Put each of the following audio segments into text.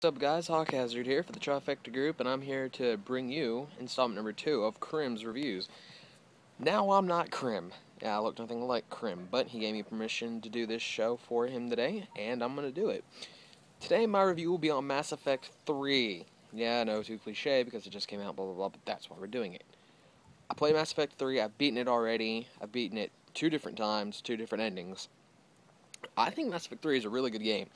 What's up guys, HawkHazzard here for the Trifecta Group, and I'm here to bring you installment number 2 of Crim's reviews. Now I'm not Crim. Yeah, I look nothing like Crim, but he gave me permission to do this show for him today, and I'm going to do it. Today my review will be on Mass Effect 3. Yeah, I know, too cliche because it just came out, blah blah blah, but that's why we're doing it. I played Mass Effect 3, I've beaten it already, I've beaten it 2 different times, 2 different endings. I think Mass Effect 3 is a really good game.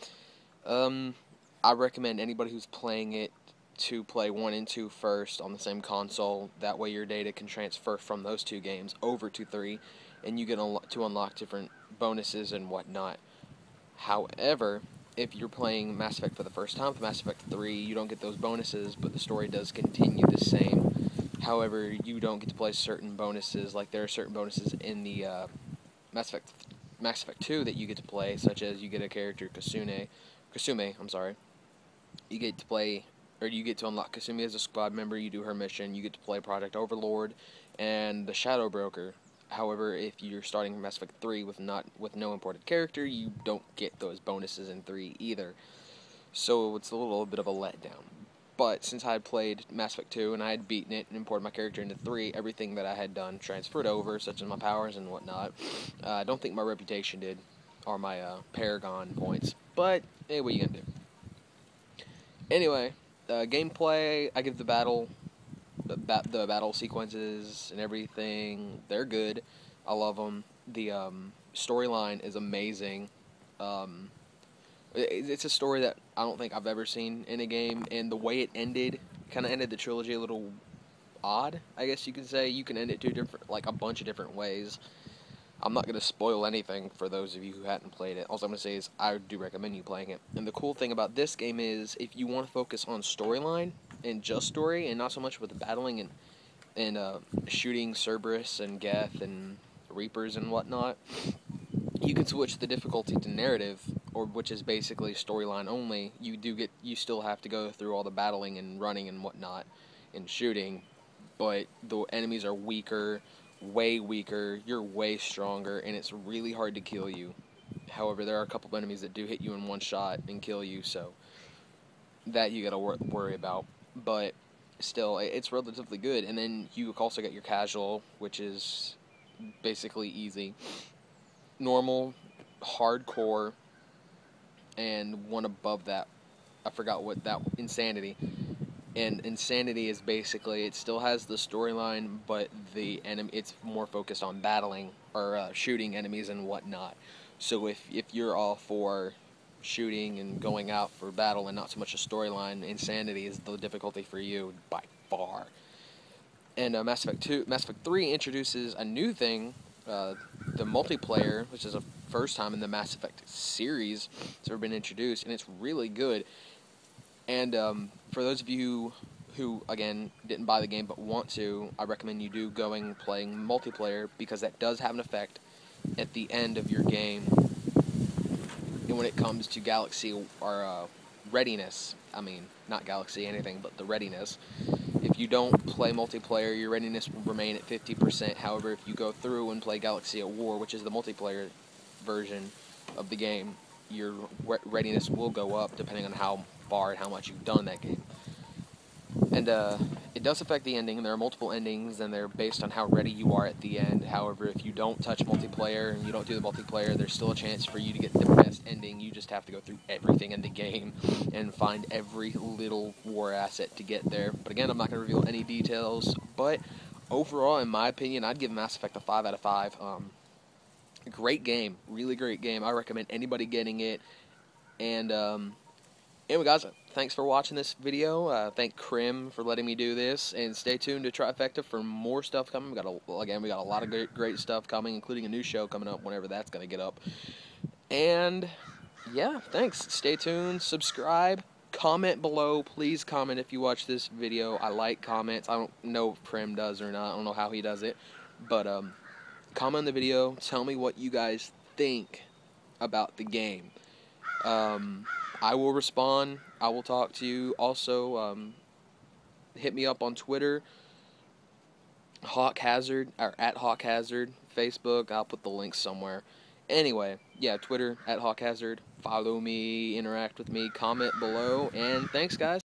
I recommend anybody who's playing it to play 1 and 2 first on the same console. That way your data can transfer from those 2 games over to 3, and you get to unlock different bonuses and whatnot. However, if you're playing Mass Effect for the first time with Mass Effect 3, you don't get those bonuses, but the story does continue the same. However, you don't get to play certain bonuses, like there are certain bonuses in the Mass Effect 2 that you get to play, such as you get a character, Kasume, you get to play, or you get to unlock Kasumi as a squad member, you do her mission, you get to play Project Overlord, and the Shadow Broker. However, if you're starting Mass Effect 3 with no imported character, you don't get those bonuses in 3 either. So it's a little bit of a letdown. But since I had played Mass Effect 2 and I had beaten it and imported my character into 3, everything that I had done transferred over, such as my powers and whatnot. I don't think my reputation did, or my Paragon points. But, hey, what are you gonna do? Anyway, gameplay, I give the battle sequences and everything, they're good. I love them. The storyline is amazing. It's a story that I don't think I've ever seen in a game, and the way it ended kind of ended the trilogy a little odd, I guess you could say. You can end it a bunch of different ways. I'm not going to spoil anything for those of you who hadn't played it. All I'm going to say is I do recommend you playing it. And the cool thing about this game is if you want to focus on storyline and just story and not so much with the battling and shooting Cerberus and Geth and Reapers and whatnot, you can switch the difficulty to narrative, which is basically storyline only. You still have to go through all the battling and running and whatnot and shooting, but the enemies are weaker, way weaker, you're way stronger, and it's really hard to kill you. However, there are a couple of enemies that do hit you in one shot and kill you, so that you gotta worry about. But still, it's relatively good. And then you also get your casual, which is basically easy, normal, hardcore, and one above that. I forgot what that insanity. And Insanity is basically, it still has the storyline, but it's more focused on battling, or shooting enemies and whatnot. So if you're all for shooting and going out for battle and not so much a storyline, Insanity is the difficulty for you by far. And Mass Effect 3 introduces a new thing, the multiplayer, which is the first time in the Mass Effect series it's ever been introduced, and it's really good. And for those of you who, again, didn't buy the game but want to, I recommend you do playing multiplayer, because that does have an effect at the end of your game. And when it comes to Galaxy or readiness, I mean, not Galaxy anything, but the readiness. If you don't play multiplayer, your readiness will remain at 50%. However, if you go through and play Galaxy at War, which is the multiplayer version of the game, your readiness will go up depending on how far and how much you've done that game. And it does affect the ending. There are multiple endings, and they're based on how ready you are at the end. However, if you don't touch multiplayer and you don't do the multiplayer, there's still a chance for you to get the best ending. You just have to go through everything in the game and find every little war asset to get there. But again, I'm not going to reveal any details. But overall, in my opinion, I'd give Mass Effect a 5 out of 5. Great game, really great game. I recommend anybody getting it. And anyway, guys, thanks for watching this video. Thank Crim for letting me do this, and stay tuned to Trifecta for more stuff coming. We got a lot of great stuff coming, including a new show coming up whenever that's gonna get up. And yeah, thanks. Stay tuned. Subscribe. Comment below. Please comment if you watch this video. I like comments. I don't know if Crim does or not. I don't know how he does it, but comment on the video. Tell me what you guys think about the game. I will respond. I will talk to you. Also, hit me up on Twitter, HawkHazzard, or at HawkHazzard, Facebook. I'll put the link somewhere. Anyway, yeah, Twitter at HawkHazzard. Follow me, interact with me, comment below, and thanks, guys.